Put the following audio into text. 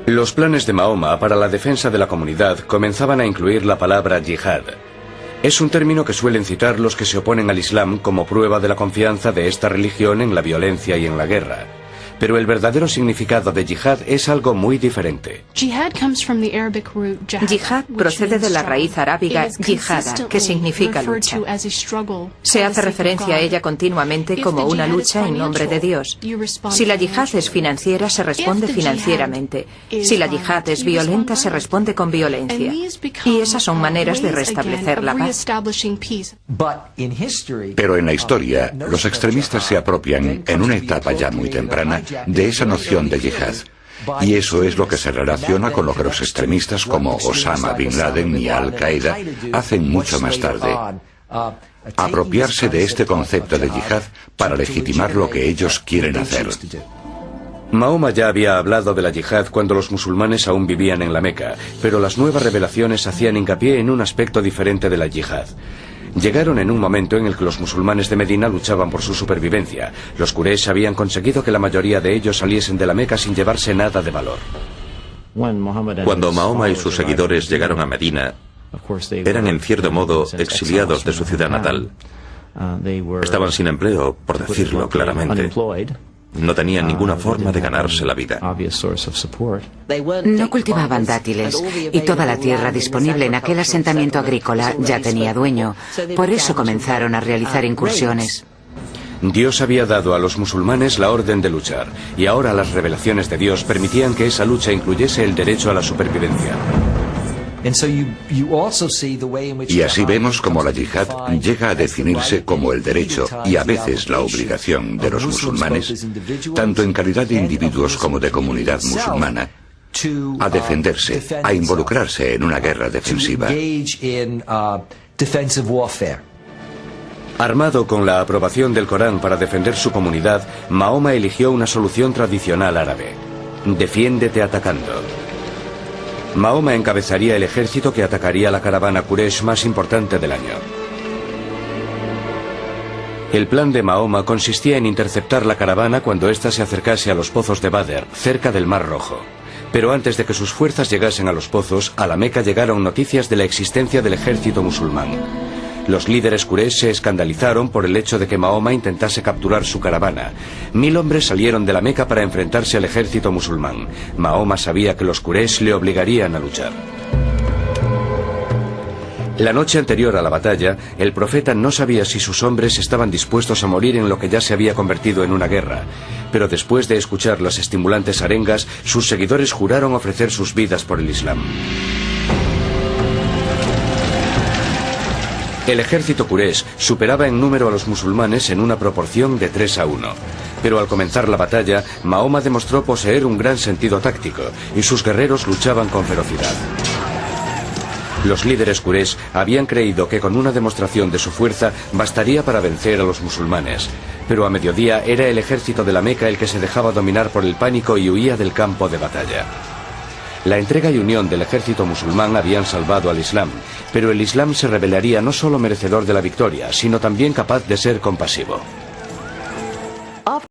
Los planes de Mahoma para la defensa de la comunidad comenzaban a incluir la palabra yihad. Es un término que suelen citar los que se oponen al Islam como prueba de la confianza de esta religión en la violencia y en la guerra. Pero el verdadero significado de yihad es algo muy diferente. Yihad procede de la raíz arábiga yihada, que significa lucha. Se hace referencia a ella continuamente como una lucha en nombre de Dios. Si la yihad es financiera, se responde financieramente. Si la yihad es violenta, se responde con violencia. Y esas son maneras de restablecer la paz. Pero en la historia, los extremistas se apropian, en una etapa ya muy temprana, de esa noción de yihad. Y eso es lo que se relaciona con lo que los extremistas como Osama Bin Laden y Al-Qaeda hacen mucho más tarde. Apropiarse de este concepto de yihad para legitimar lo que ellos quieren hacer. Mahoma ya había hablado de la yihad cuando los musulmanes aún vivían en la Meca, pero las nuevas revelaciones hacían hincapié en un aspecto diferente de la yihad. Llegaron en un momento en el que los musulmanes de Medina luchaban por su supervivencia. Los Quraysh habían conseguido que la mayoría de ellos saliesen de la Meca sin llevarse nada de valor. Cuando Mahoma y sus seguidores llegaron a Medina, eran en cierto modo exiliados de su ciudad natal. Estaban sin empleo, por decirlo claramente. No tenían ninguna forma de ganarse la vida. No cultivaban dátiles y toda la tierra disponible en aquel asentamiento agrícola ya tenía dueño. Por eso comenzaron a realizar incursiones. Dios había dado a los musulmanes la orden de luchar, y ahora las revelaciones de Dios permitían que esa lucha incluyese el derecho a la supervivencia. Y así vemos como la yihad llega a definirse como el derecho y a veces la obligación de los musulmanes, tanto en calidad de individuos como de comunidad musulmana, a defenderse, a involucrarse en una guerra defensiva. Armado con la aprobación del Corán para defender su comunidad, Mahoma eligió una solución tradicional árabe: defiéndete atacando. Mahoma encabezaría el ejército que atacaría la caravana Quraysh más importante del año. El plan de Mahoma consistía en interceptar la caravana cuando ésta se acercase a los pozos de Badr, cerca del Mar Rojo. Pero antes de que sus fuerzas llegasen a los pozos, a la Meca llegaron noticias de la existencia del ejército musulmán. Los líderes Quraysh se escandalizaron por el hecho de que Mahoma intentase capturar su caravana. 1000 hombres salieron de la Meca para enfrentarse al ejército musulmán. Mahoma sabía que los Quraysh le obligarían a luchar. La noche anterior a la batalla, el profeta no sabía si sus hombres estaban dispuestos a morir en lo que ya se había convertido en una guerra. Pero después de escuchar las estimulantes arengas, sus seguidores juraron ofrecer sus vidas por el Islam. El ejército Quraysh superaba en número a los musulmanes en una proporción de 3-1. Pero al comenzar la batalla, Mahoma demostró poseer un gran sentido táctico, y sus guerreros luchaban con ferocidad. Los líderes Quraysh habían creído que con una demostración de su fuerza bastaría para vencer a los musulmanes. Pero a mediodía era el ejército de la Meca el que se dejaba dominar por el pánico y huía del campo de batalla. La entrega y unión del ejército musulmán habían salvado al Islam, pero el Islam se revelaría no solo merecedor de la victoria, sino también capaz de ser compasivo.